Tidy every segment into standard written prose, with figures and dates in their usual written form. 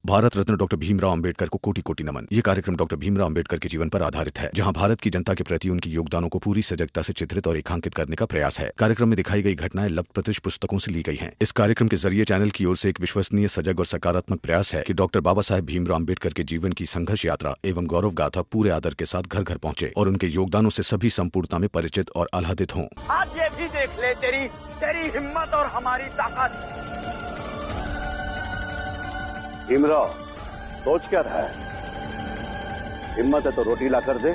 Bharat Ratna doctor Bhimrao Ambedkar को कोटि कोटि नमन। ये कार्यक्रम डॉक्टर भीमराव अंबेडकर के जीवन पर आधारित है, जहां भारत की जनता के प्रति उनके योगदानों को पूरी सजगता से चित्रित और रेखांकित करने का प्रयास है। कार्यक्रम में दिखाई गई घटनाएं लब्ध प्रतिष्ठ पुस्तकों से ली गई हैं। इस कार्यक्रम के जरिए चैनल की ओर से एक विश्वसनीय, सजग और सकारात्मक प्रयास है कि डॉक्टर बाबा साहेब भीमराव अंबेडकर के जीवन की संघर्ष यात्रा एवं गौरव गाथा पूरे आदर के साथ घर घर पहुंचे और उनके योगदानों से सभी संपूर्णता में परिचित और आह्लादित हों। आज ये भी देख ले तेरी हिम्मत और हमारी ताकत। भीमराव, सोच क्या रहा है? हिम्मत है तो रोटी ला कर दे।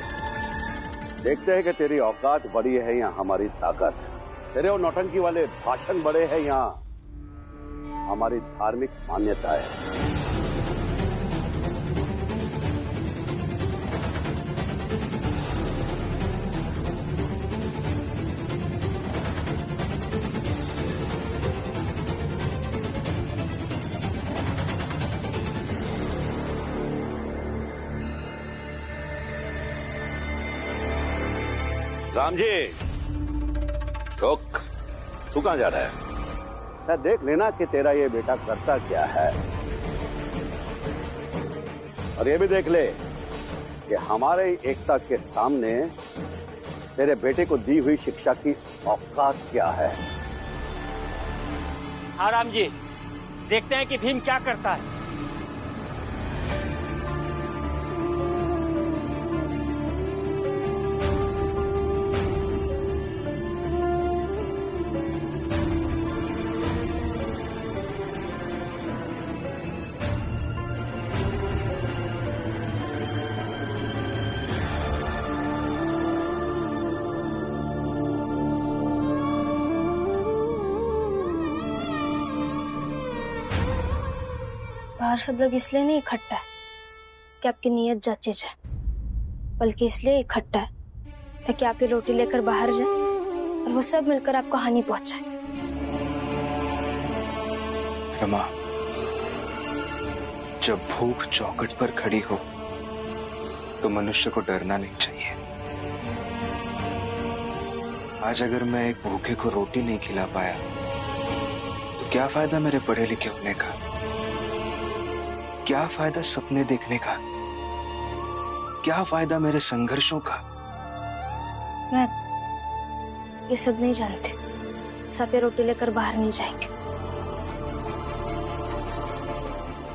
देखते हैं कि तेरी औकात बड़ी है या हमारी ताकत। तेरे वो नौटंकी वाले भाषण बड़े हैं या हमारी धार्मिक मान्यता है। राम जी, रुक। तू कहां जा रहा है? देख लेना कि तेरा ये बेटा करता क्या है, और ये भी देख ले कि हमारे एकता के सामने तेरे बेटे को दी हुई शिक्षा की औकात क्या है। हाँ राम जी, देखते हैं कि भीम क्या करता है। बाहर सब लोग इसलिए नहीं इकट्ठा है कि आपकी नीयत जांची जाए, बल्कि इसलिए इकट्ठा है ताकि आपकी रोटी लेकर बाहर जाए और वो सब मिलकर आपको हानि पहुंचाए। रमा, जब भूख चौखट पर खड़ी हो तो मनुष्य को डरना नहीं चाहिए। आज अगर मैं एक भूखे को रोटी नहीं खिला पाया तो क्या फायदा मेरे पढ़े लिखे होने का? क्या फायदा सपने देखने का? क्या फायदा मेरे संघर्षों का? मैं ये सब नहीं जानती। सब ये रोटी लेकर बाहर नहीं जाएंगे।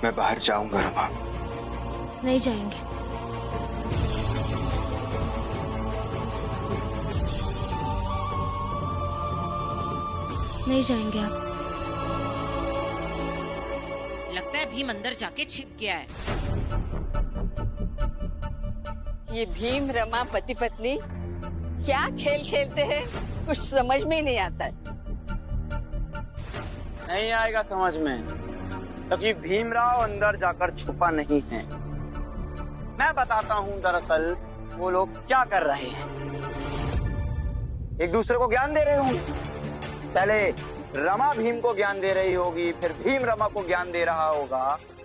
मैं बाहर जाऊंगा रमा। नहीं जाएंगे। नहीं जाएंगे आप। लगता है भीम अंदर जाके छिप गया है। ये भीम रमा पति पत्नी क्या खेल खेलते हैं, कुछ समझ में ही नहीं आता। नहीं आएगा समझ में, क्योंकि भीमराव अंदर जाकर छुपा नहीं है। मैं बताता हूँ दरअसल वो लोग क्या कर रहे हैं। एक दूसरे को ज्ञान दे रहे होंगे। पहले रमा भीम को ज्ञान दे रही होगी, फिर भीम रमा को ज्ञान दे रहा होगा,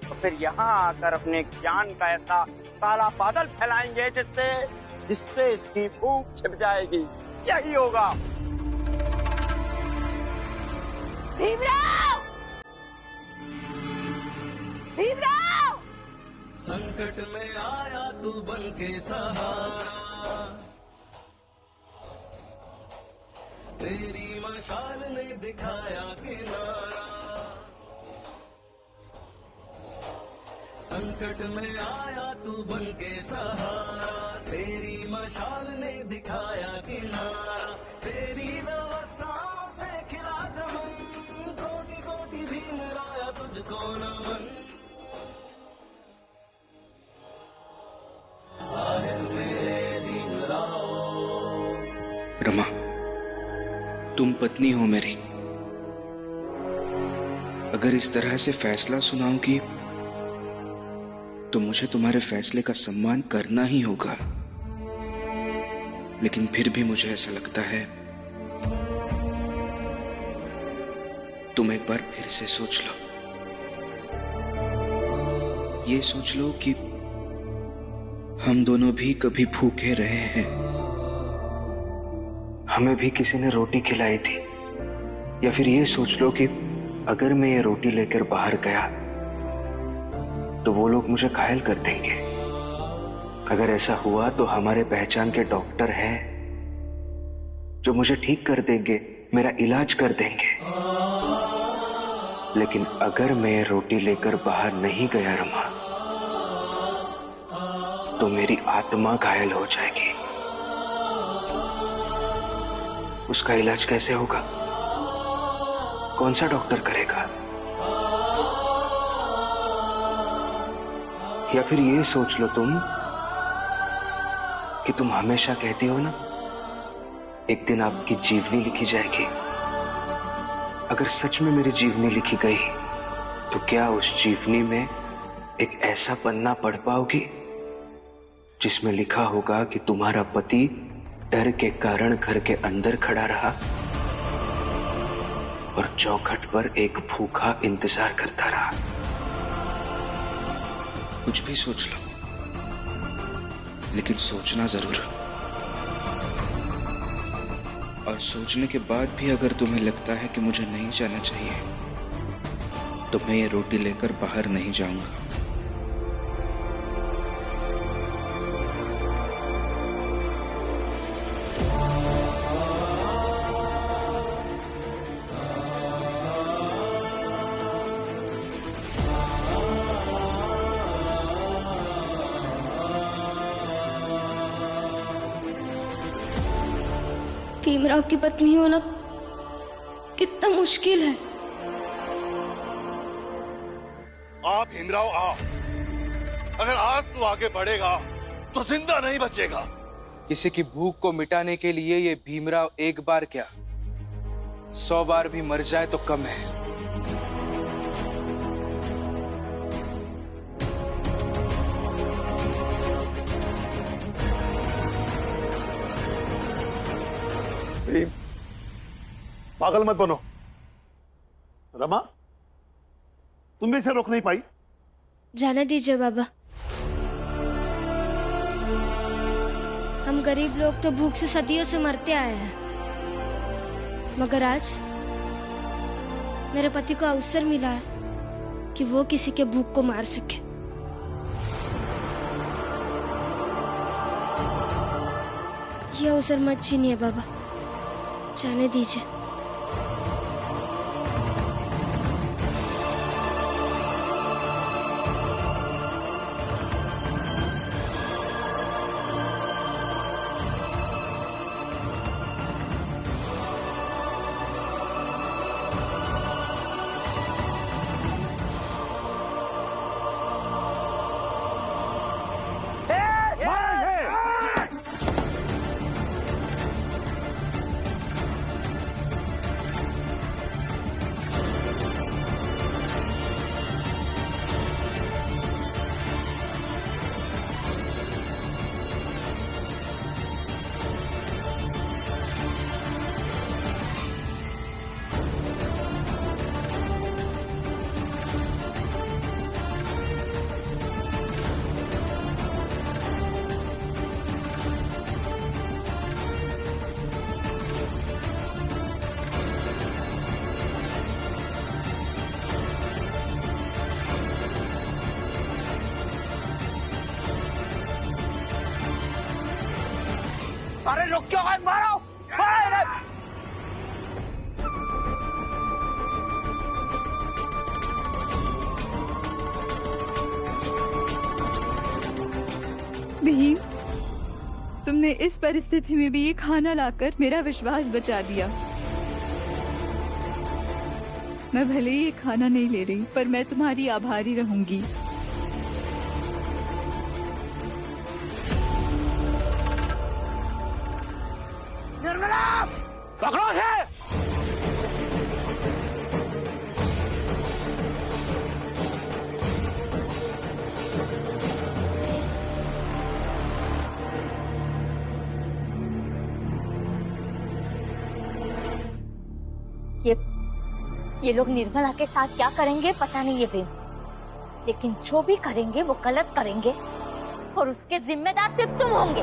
और फिर यहाँ आकर अपने ज्ञान का ऐसा काला बादल फैलाएंगे जिससे इसकी भूख छिप जाएगी। यही होगा। भीमराव! भीमराव! संकट में आया तू बन के सहारा, तेरी मशाल ने दिखाया किनारा। संकट में आया तू बन के सहारा, तेरी मशाल ने दिखाया किनारा। तेरी व्यवस्थाओं से खिला चमन, कोटि कोटि भीम राया तुझको नमन। साहिब मेरे भीमराव। रमा, तुम पत्नी हो मेरी। अगर इस तरह से फैसला सुनाओगी तो मुझे तुम्हारे फैसले का सम्मान करना ही होगा। लेकिन फिर भी मुझे ऐसा लगता है तुम एक बार फिर से सोच लो। ये सोच लो कि हम दोनों भी कभी भूखे रहे हैं। हमें भी किसी ने रोटी खिलाई थी। या फिर ये सोच लो कि अगर मैं ये रोटी लेकर बाहर गया तो वो लोग मुझे घायल कर देंगे। अगर ऐसा हुआ तो हमारे पहचान के डॉक्टर हैं जो मुझे ठीक कर देंगे, मेरा इलाज कर देंगे। लेकिन अगर मैं रोटी लेकर बाहर नहीं गया रमा, तो मेरी आत्मा घायल हो जाएगी। उसका इलाज कैसे होगा? कौन सा डॉक्टर करेगा? या फिर ये सोच लो तुम कि तुम हमेशा कहती हो ना, एक दिन आपकी जीवनी लिखी जाएगी। अगर सच में मेरी जीवनी लिखी गई तो क्या उस जीवनी में एक ऐसा पन्ना पढ़ पाओगी जिसमें लिखा होगा कि तुम्हारा पति डर के कारण घर के अंदर खड़ा रहा और चौखट पर एक भूखा इंतजार करता रहा? कुछ भी सोच लो, लेकिन सोचना जरूर। और सोचने के बाद भी अगर तुम्हें लगता है कि मुझे नहीं जाना चाहिए, तो मैं ये रोटी लेकर बाहर नहीं जाऊंगा। भीमराव की पत्नी होना कितना मुश्किल है। आ भीमराव आ, अगर आज तू आगे बढ़ेगा तो जिंदा नहीं बचेगा। किसी की भूख को मिटाने के लिए ये भीमराव एक बार क्या 100 बार भी मर जाए तो कम है। भीम, पागल मत बनो। रमा, तुम भी इसे रोक नहीं पाई? जाने दीजिए बाबा, हम गरीब लोग तो भूख से सदियों से मरते आए हैं, मगर आज मेरे पति को अवसर मिला है कि वो किसी के भूख को मार सके। ये अवसर मत छीनिए बाबा, जाने दीजिए। अरे रुक क्यों गए? मारो, मारो इन्हें। भीम, तुमने इस परिस्थिति में भी ये खाना लाकर मेरा विश्वास बचा दिया। मैं भले ही ये खाना नहीं ले रही, पर मैं तुम्हारी आभारी रहूंगी। पकड़ो उसे! ये लोग निर्मला के साथ क्या करेंगे पता नहीं है भीम, लेकिन जो भी करेंगे वो गलत करेंगे और उसके जिम्मेदार सिर्फ तुम होंगे।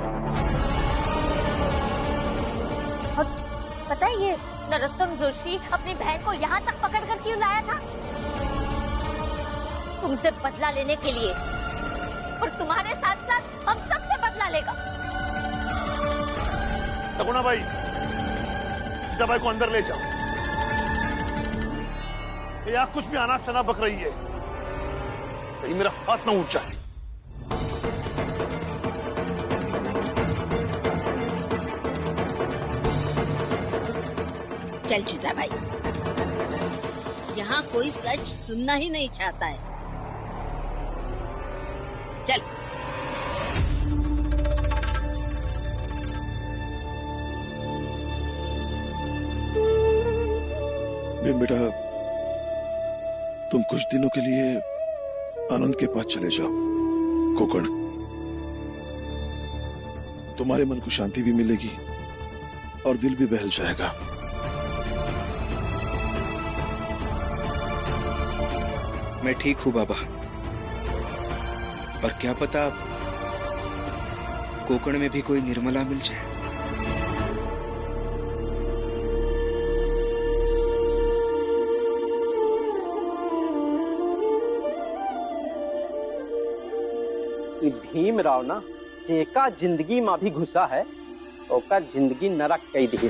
और पता है ये नरोत्तम जोशी अपनी बहन को यहाँ तक पकड़ कर क्यों लाया था? तुमसे बदला लेने के लिए, और तुम्हारे साथ साथ हम सबसे बदला लेगा। सगुना भाई, भाई को अंदर ले जाओ। या कुछ भी अनाप शनाप बक रही है, कहीं मेरा हाथ ना उठ जाए। चल जीजा भाई, यहाँ कोई सच सुनना ही नहीं चाहता है। चल। बेटा, तुम कुछ दिनों के लिए आनंद के पास चले जाओ, कोकण। तुम्हारे मन को शांति भी मिलेगी और दिल भी बहल जाएगा। मैं ठीक हूं बाबा, और क्या पता कोकण में भी कोई निर्मला मिल जाए। भीमराव ना जेका जिंदगी में भी घुसा है, ओका जिंदगी नरक कई दिए।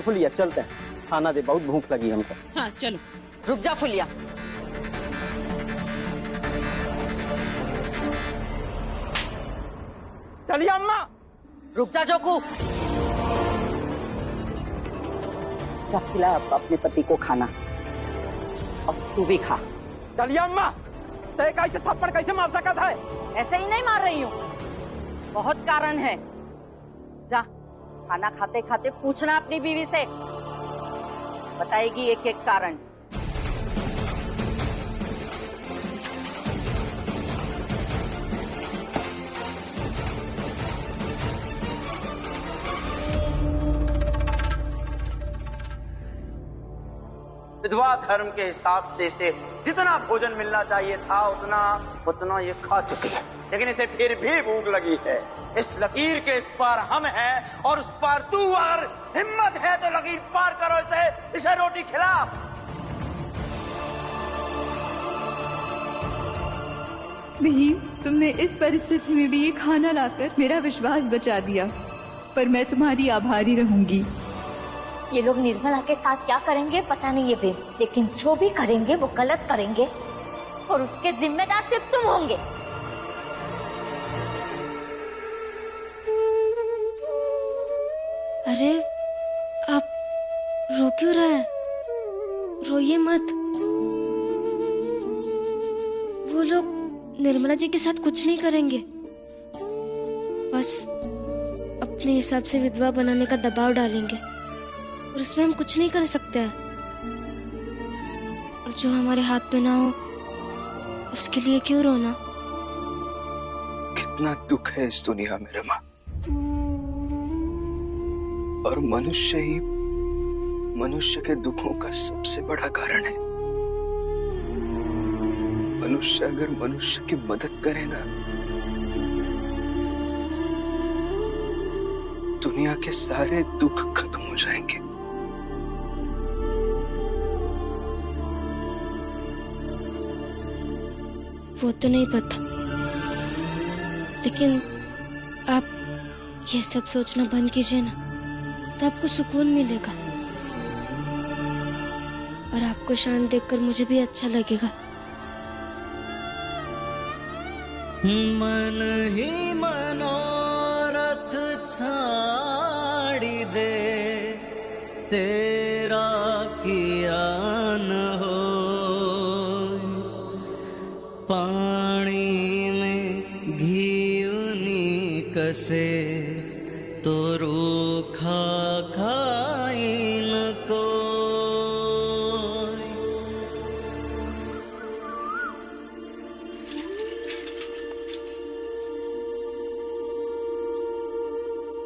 फुलिया चलते हैं, खाना दे, बहुत भूख लगी हमको। हाँ चलो। रुक जा फुलिया। चलिए अम्मा। रुक जा जोकू। जा खिला अपने पति को खाना, अब तू भी खा। चलिए अम्मा। ते कैसे थप्पड़ कैसे मार सकता है? ऐसे ही नहीं मार रही हूँ, बहुत कारण है। जा खाना खाते खाते पूछना अपनी बीवी से, बताएगी एक एक कारण। विधवा धर्म के हिसाब से इसे जितना भोजन मिलना चाहिए था उतना ये खा चुकी है, लेकिन इसे फिर भी भूख लगी है। इस लकीर के इस पार हम हैं और उस पार तू। अगर हिम्मत है तो लकीर पार करो, इसे रोटी खिला। भीम, तुमने इस परिस्थिति में भी ये खाना लाकर मेरा विश्वास बचा दिया, पर मैं तुम्हारी आभारी रहूंगी। ये लोग निर्मला के साथ क्या करेंगे पता नहीं है भीम, लेकिन जो भी करेंगे वो गलत करेंगे और उसके जिम्मेदार सिर्फ तुम होंगे। अरे आप रो क्यों रहे हैं? रोइए मत। वो लोग निर्मला जी के साथ कुछ नहीं करेंगे, बस अपने हिसाब से विधवा बनाने का दबाव डालेंगे और उसमें हम कुछ नहीं कर सकते हैं। और जो हमारे हाथ में ना हो उसके लिए क्यों रोना? कितना दुख है इस दुनिया में रमा, और मनुष्य ही मनुष्य के दुखों का सबसे बड़ा कारण है। मनुष्य अगर मनुष्य की मदद करे ना, दुनिया के सारे दुख खत्म हो जाएंगे। वो तो नहीं पता, लेकिन आप ये सब सोचना बंद कीजिए ना, तो आपको सुकून मिलेगा और आपको शांत देखकर मुझे भी अच्छा लगेगा। मन ही मनोरथ छाड़ी दे, तेरा किया न हो। पानी में घी उनी कसे, तो रूखा खाई न को।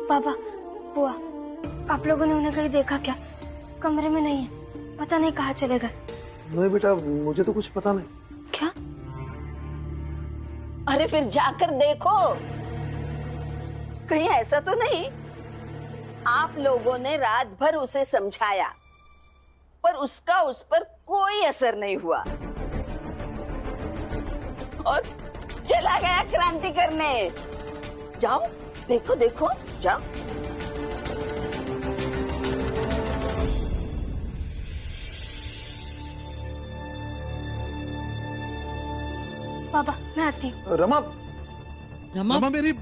पापा, बुआ, आप लोगों ने उन्हें कहीं देखा क्या? कमरे में नहीं है, पता नहीं कहाँ चले गए। नहीं बेटा, मुझे तो कुछ पता नहीं। क्या? अरे फिर जाकर देखो, कहीं ऐसा तो नहीं आप लोगों ने रात भर उसे समझाया पर उसका उस पर कोई असर नहीं हुआ और चला गया क्रांति करने। जाओ देखो देखो जाओ। पापा मैं आती हूँ। रमा रमा मेरी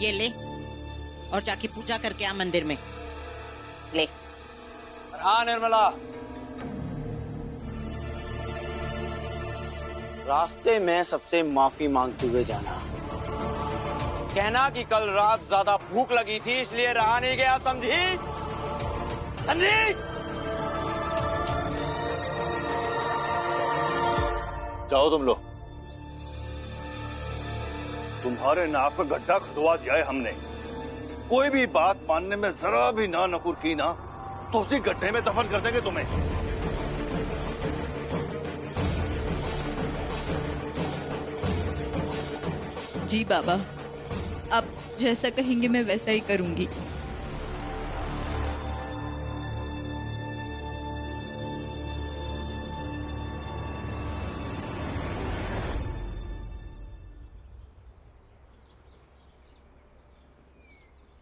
ये ले और जाके पूजा करके आ मंदिर में। ले। हाँ निर्मला, रास्ते में सबसे माफी मांगते हुए जाना, कहना कि कल रात ज्यादा भूख लगी थी इसलिए रहा नहीं गया, समझी? समझी? जाओ तुम लोग, तुम्हारे नाक पे गड्ढा खुदवा दिया है हमने। कोई भी बात मानने में जरा भी ना नकुर की ना तो उसी गड्ढे में दफन कर देंगे तुम्हें। जी बाबा, आप जैसा कहेंगे मैं वैसा ही करूंगी।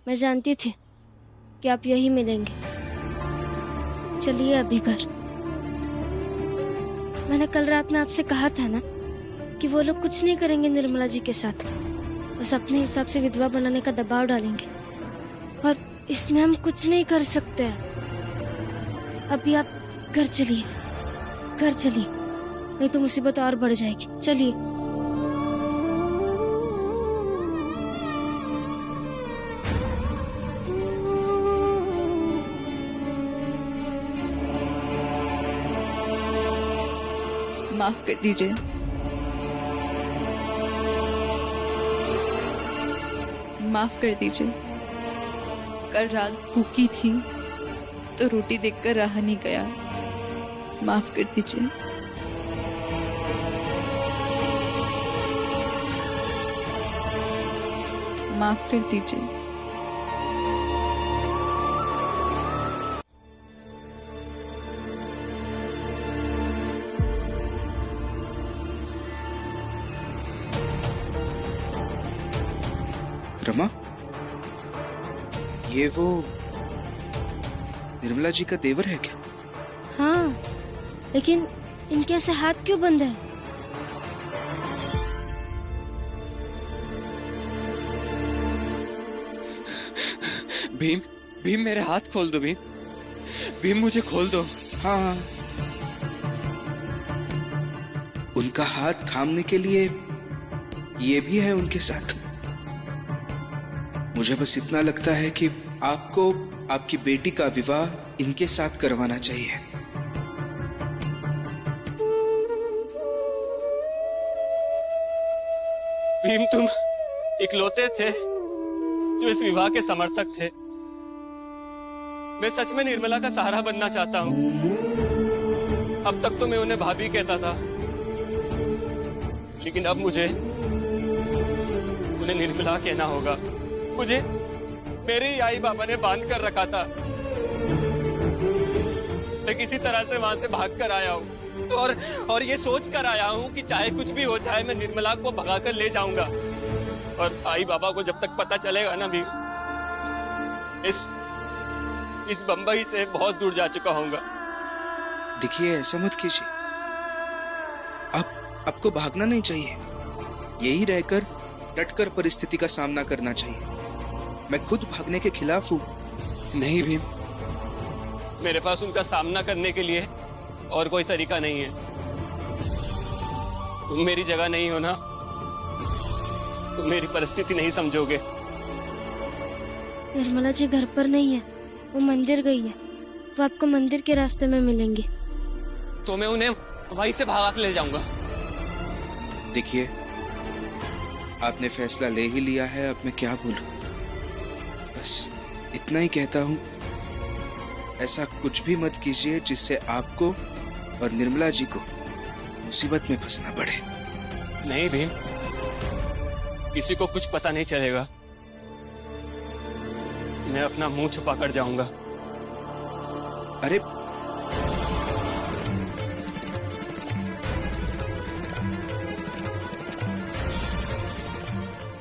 मैं जानती थी कि आप यही मिलेंगे। चलिए अभी घर। मैंने कल रात में आपसे कहा था ना कि वो लोग कुछ नहीं करेंगे निर्मला जी के साथ, बस अपने हिसाब से विधवा बनाने का दबाव डालेंगे और इसमें हम कुछ नहीं कर सकते। अभी आप घर चलिए, घर चलिए, नहीं तो मुसीबत और बढ़ जाएगी। चलिए। माफ कर दीजिए। माफ कर दीजिए। कल रात भूखी थी तो रोटी देखकर रहा नहीं गया। माफ कर दीजिए। माफ कर दीजिए। रमा, ये वो निर्मला जी का देवर है क्या? हाँ, लेकिन इनके ऐसे हाथ क्यों बंद है? भीम, भीम मेरे हाथ खोल दो। भीम, भीम मुझे खोल दो। हाँ, उनका हाथ थामने के लिए ये भी है उनके साथ। मुझे बस इतना लगता है कि आपको आपकी बेटी का विवाह इनके साथ करवाना चाहिए। भीम, तुम इकलौते थे जो इस विवाह के समर्थक थे। मैं सच में निर्मला का सहारा बनना चाहता हूँ। अब तक तो मैं उन्हें भाभी कहता था, लेकिन अब मुझे उन्हें निर्मला कहना होगा। मुझे मेरे ही आई बाबा ने बांध कर रखा था। मैं किसी तरह से वहां से भाग कर आया हूँ और ये सोच कर आया हूँ कि चाहे कुछ भी हो जाए मैं निर्मला को भगा कर ले जाऊंगा। और आई बाबा को जब तक पता चलेगा ना भी, इस बंबई से बहुत दूर जा चुका हूँगा। देखिए, ऐसा मत कीजिए। आपको भागना नहीं चाहिए, यही रहकर डटकर परिस्थिति का सामना करना चाहिए। मैं खुद भागने के खिलाफ हूँ। नहीं भीम, मेरे पास उनका सामना करने के लिए और कोई तरीका नहीं है। तुम मेरी जगह नहीं हो ना, तुम मेरी परिस्थिति नहीं समझोगे। निर्मला जी घर पर नहीं है, वो मंदिर गई है। वो आपको मंदिर के रास्ते में मिलेंगे। तो मैं उन्हें वहीं से भागा के ले जाऊंगा। देखिए, आपने फैसला ले ही लिया है, अब मैं क्या बोलूं। बस इतना ही कहता हूं, ऐसा कुछ भी मत कीजिए जिससे आपको और निर्मला जी को मुसीबत में फंसना पड़े। नहीं भीम, किसी को कुछ पता नहीं चलेगा। मैं अपना मुंह छुपा कर जाऊंगा। अरे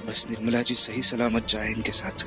बस निर्मला जी सही सलामत जाए इनके साथ।